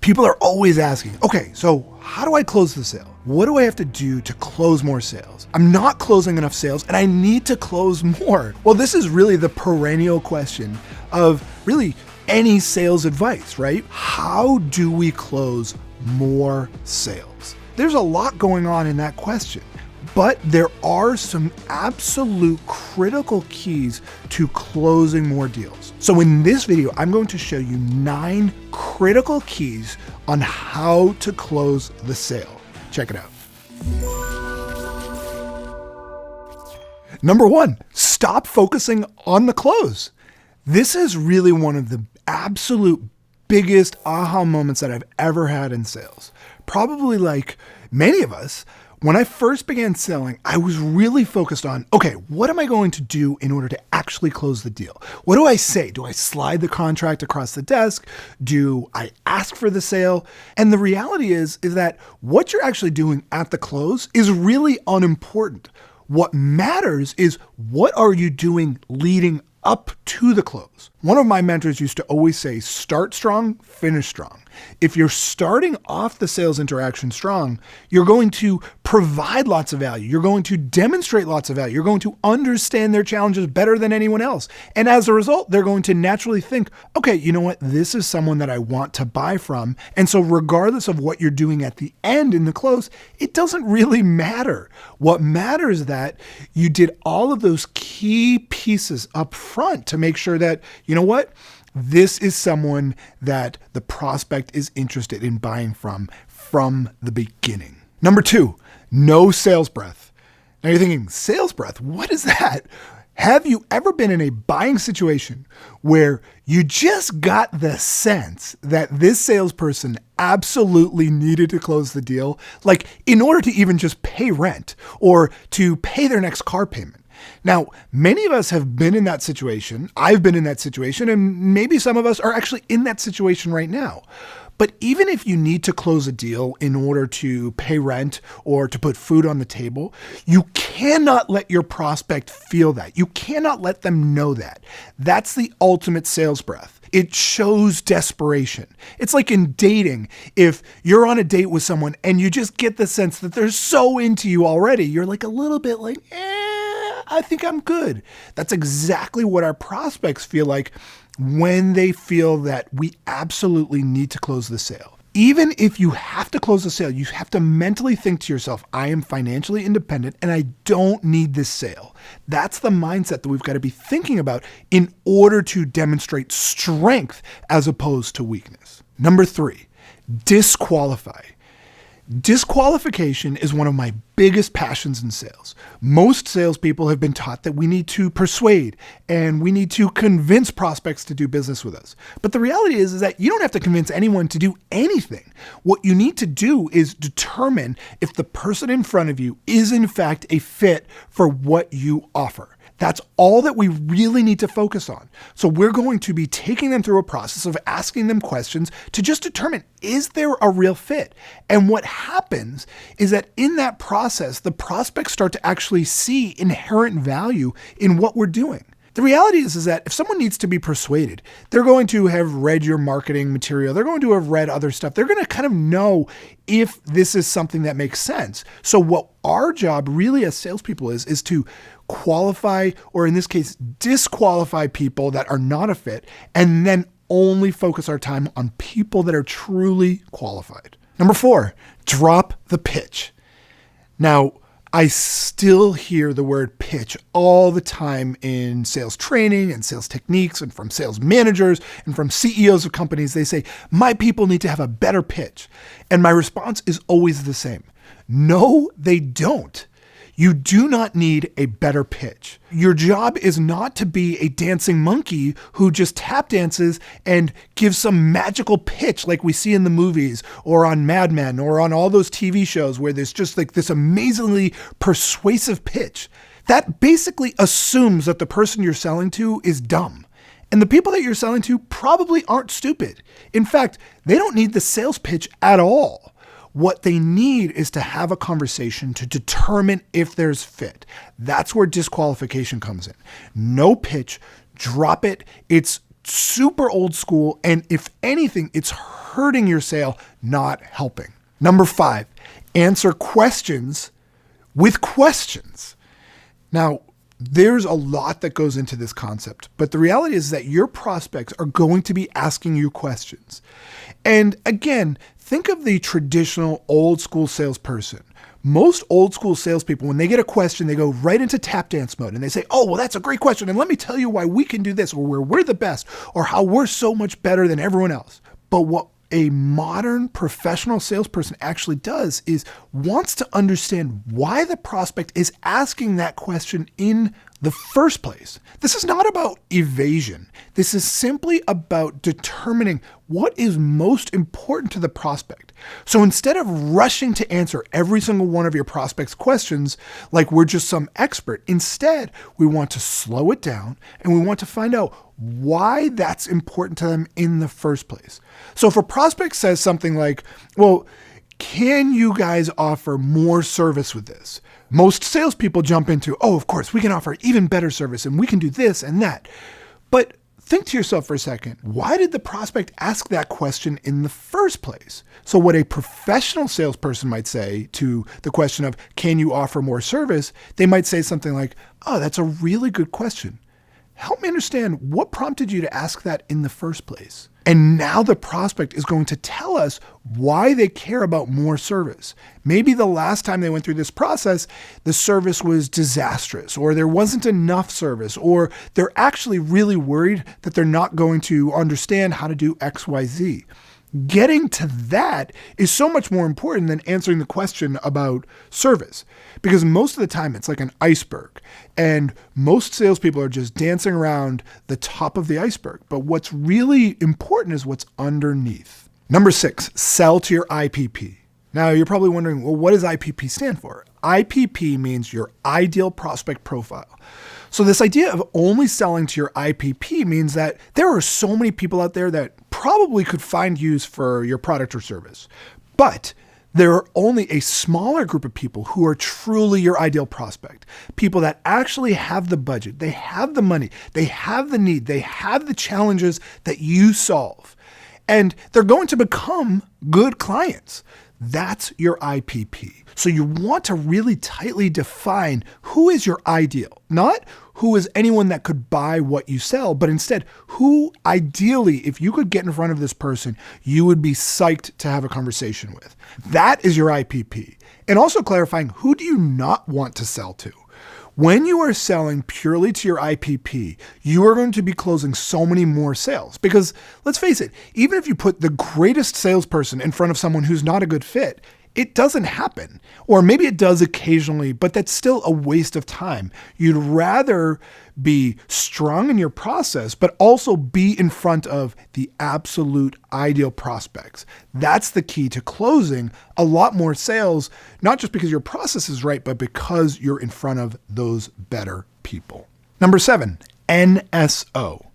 People are always asking, okay, so how do I close the sale? What do I have to do to close more sales? I'm not closing enough sales and I need to close more. Well, this is really the perennial question of really any sales advice, right? How do we close more sales? There's a lot going on in that question, but there are some absolute critical keys to closing more deals. So in this video, I'm going to show you 9 critical keys on how to close the sale. Check it out. Number 1, stop focusing on the close. This is really one of the absolute biggest aha moments that I've ever had in sales. Probably like many of us, when I first began selling, I was really focused on, okay, what am I going to do in order to actually close the deal? What do I say? Do I slide the contract across the desk? Do I ask for the sale? And the reality is that what you're actually doing at the close is really unimportant. What matters is what are you doing leading up to the close. One of my mentors used to always say, start strong, finish strong. If you're starting off the sales interaction strong, you're going to provide lots of value. You're going to demonstrate lots of value. You're going to understand their challenges better than anyone else. And as a result, they're going to naturally think, okay, you know what? This is someone that I want to buy from. And so regardless of what you're doing at the end in the close, it doesn't really matter. What matters is that you did all of those key pieces up front to make sure that, you know what? This is someone that the prospect is interested in buying from the beginning. Number 2, no sales breath. Now you're thinking, sales breath, what is that? Have you ever been in a buying situation where you just got the sense that this salesperson absolutely needed to close the deal, like in order to even just pay rent or to pay their next car payment? Now, many of us have been in that situation. I've been in that situation, and maybe some of us are actually in that situation right now. But even if you need to close a deal in order to pay rent or to put food on the table, you cannot let your prospect feel that. You cannot let them know that. That's the ultimate sales breath. It shows desperation. It's like in dating. If you're on a date with someone and you just get the sense that they're so into you already, you're like a little bit like, I think I'm good. That's exactly what our prospects feel like when they feel that we absolutely need to close the sale. Even if you have to close the sale, you have to mentally think to yourself, I am financially independent and I don't need this sale. That's the mindset that we've got to be thinking about in order to demonstrate strength as opposed to weakness. Number 3, disqualify. Disqualification is one of my biggest passions in sales. Most salespeople have been taught that we need to persuade and we need to convince prospects to do business with us. But the reality is that you don't have to convince anyone to do anything. What you need to do is determine if the person in front of you is in fact a fit for what you offer. That's all that we really need to focus on. So we're going to be taking them through a process of asking them questions to just determine, is there a real fit? And what happens is that in that process, the prospects start to actually see inherent value in what we're doing. The reality is that if someone needs to be persuaded, they're going to have read your marketing material. They're going to have read other stuff. They're going to kind of know if this is something that makes sense. So what our job really as salespeople is to qualify, or in this case, disqualify people that are not a fit, and then only focus our time on people that are truly qualified. Number 4, drop the pitch. Now, I still hear the word pitch all the time in sales training and sales techniques and from sales managers and from CEOs of companies. They say, my people need to have a better pitch. And my response is always the same. No, they don't. You do not need a better pitch. Your job is not to be a dancing monkey who just tap dances and gives some magical pitch like we see in the movies or on Mad Men or on all those TV shows where there's just like this amazingly persuasive pitch. That basically assumes that the person you're selling to is dumb. And the people that you're selling to probably aren't stupid. In fact, they don't need the sales pitch at all. What they need is to have a conversation to determine if there's fit. That's where disqualification comes in. No pitch, drop it. It's super old school. And if anything, it's hurting your sale, not helping. Number 5, answer questions with questions. Now, there's a lot that goes into this concept, but the reality is that your prospects are going to be asking you questions. And again, think of the traditional old school salesperson. Most old school salespeople, when they get a question, they go right into tap dance mode and they say, oh, well, that's a great question. And let me tell you why we can do this, or where we're the best, or how we're so much better than everyone else. But what a modern professional salesperson actually does is wants to understand why the prospect is asking that question in the first place. This is not about evasion. This is simply about determining what is most important to the prospect. So instead of rushing to answer every single one of your prospect's questions like we're just some expert, instead we want to slow it down and we want to find out why that's important to them in the first place. So if a prospect says something like, well, can you guys offer more service with this? Most salespeople jump into, oh, of course, we can offer even better service and we can do this and that. But think to yourself for a second, why did the prospect ask that question in the first place? So what a professional salesperson might say to the question of, can you offer more service? They might say something like, oh, that's a really good question. Help me understand what prompted you to ask that in the first place. And now the prospect is going to tell us why they care about more service. Maybe the last time they went through this process, the service was disastrous, or there wasn't enough service, or they're actually really worried that they're not going to understand how to do X, Y, Z. Getting to that is so much more important than answering the question about service, because most of the time it's like an iceberg and most salespeople are just dancing around the top of the iceberg. But what's really important is what's underneath. Number 6, sell to your IPP. Now you're probably wondering, well, what does IPP stand for? IPP means your ideal prospect profile. So this idea of only selling to your IPP means that there are so many people out there that probably could find use for your product or service, but there are only a smaller group of people who are truly your ideal prospect. People that actually have the budget, they have the money, they have the need, they have the challenges that you solve, and they're going to become good clients. That's your IPP. So you want to really tightly define who is your ideal, not who is anyone that could buy what you sell, but instead who ideally, if you could get in front of this person, you would be psyched to have a conversation with. That is your IPP. And also clarifying, who do you not want to sell to? When you are selling purely to your IPP, you are going to be closing so many more sales because let's face it, even if you put the greatest salesperson in front of someone who's not a good fit, it doesn't happen. Or maybe it does occasionally, but that's still a waste of time. You'd rather be strong in your process, but also be in front of the absolute ideal prospects. That's the key to closing a lot more sales, not just because your process is right, but because you're in front of those better people. Number 7, NSO.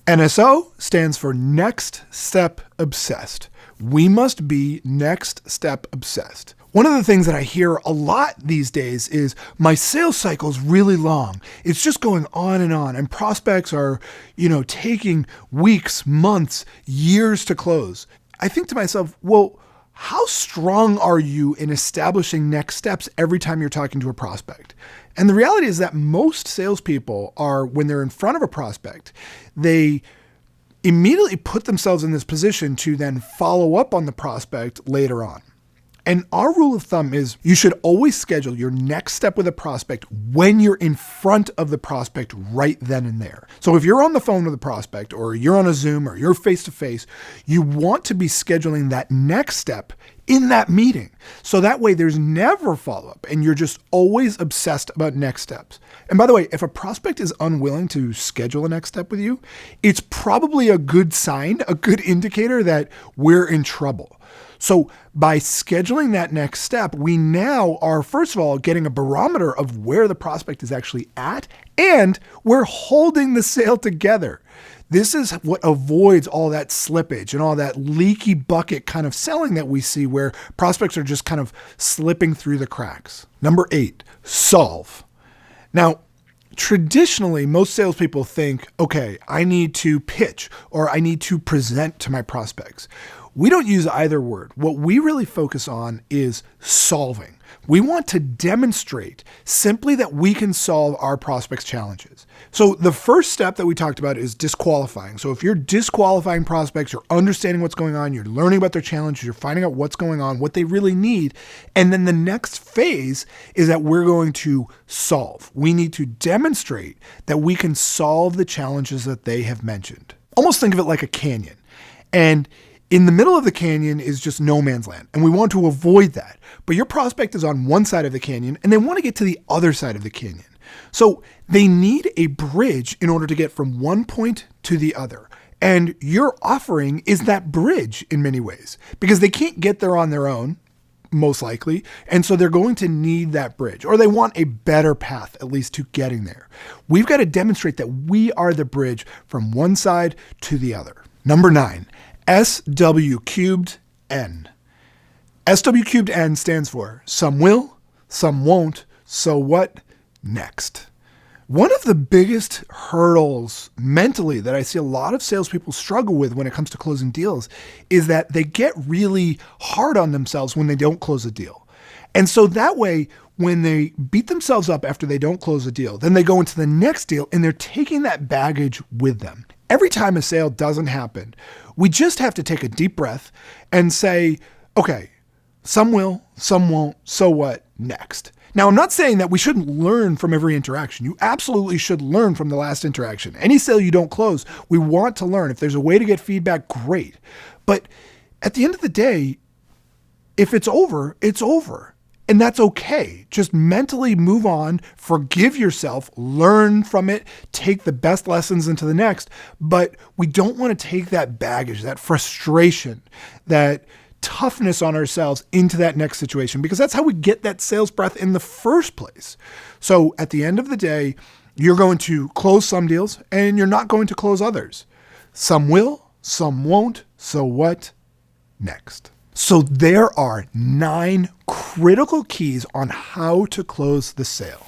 NSO stands for Next Step Obsessed. We must be next step obsessed. One of the things that I hear a lot these days is my sales cycle is really long. It's just going on, and prospects are, taking weeks, months, years to close. I think to myself, well, how strong are you in establishing next steps every time you're talking to a prospect? And the reality is that most salespeople are, when they're in front of a prospect, they immediately put themselves in this position to then follow up on the prospect later on. And our rule of thumb is you should always schedule your next step with a prospect when you're in front of the prospect right then and there. So if you're on the phone with a prospect or you're on a Zoom or you're face-to-face, you want to be scheduling that next step in that meeting. So that way there's never follow-up and you're just always obsessed about next steps. And by the way, if a prospect is unwilling to schedule a next step with you, it's probably a good sign, a good indicator that we're in trouble. So by scheduling that next step, we now are, first of all, getting a barometer of where the prospect is actually at, and we're holding the sale together. This is what avoids all that slippage and all that leaky bucket kind of selling that we see where prospects are just kind of slipping through the cracks. Number 8, solve. Now, traditionally, most salespeople think, okay, I need to pitch or I need to present to my prospects. We don't use either word. What we really focus on is solving. We want to demonstrate simply that we can solve our prospects' challenges. So the first step that we talked about is disqualifying. So if you're disqualifying prospects, you're understanding what's going on, you're learning about their challenges, you're finding out what's going on, what they really need. And then the next phase is that we're going to solve. We need to demonstrate that we can solve the challenges that they have mentioned. Almost think of it like a canyon. And in the middle of the canyon is just no man's land, and we want to avoid that. But your prospect is on one side of the canyon, and they want to get to the other side of the canyon. So they need a bridge in order to get from one point to the other. And your offering is that bridge in many ways, because they can't get there on their own, most likely. And so they're going to need that bridge, or they want a better path, at least to getting there. We've got to demonstrate that we are the bridge from one side to the other. Number 9. SW cubed N. SW cubed N stands for some will, some won't, so what next? One of the biggest hurdles mentally that I see a lot of salespeople struggle with when it comes to closing deals is that they get really hard on themselves when they don't close a deal. And so that way, when they beat themselves up after they don't close a deal, then they go into the next deal and they're taking that baggage with them. Every time a sale doesn't happen, we just have to take a deep breath and say, okay, some will, some won't, so what next? Now, I'm not saying that we shouldn't learn from every interaction. You absolutely should learn from the last interaction. Any sale you don't close, we want to learn. If there's a way to get feedback, great. But at the end of the day, if it's over, it's over. And that's okay. Just mentally move on, forgive yourself, learn from it, take the best lessons into the next. But we don't want to take that baggage, that frustration, that toughness on ourselves into that next situation, because that's how we get that sales breath in the first place. So at the end of the day, you're going to close some deals and you're not going to close others. Some will, some won't. So what next? So there are 9 critical keys on how to close the sale.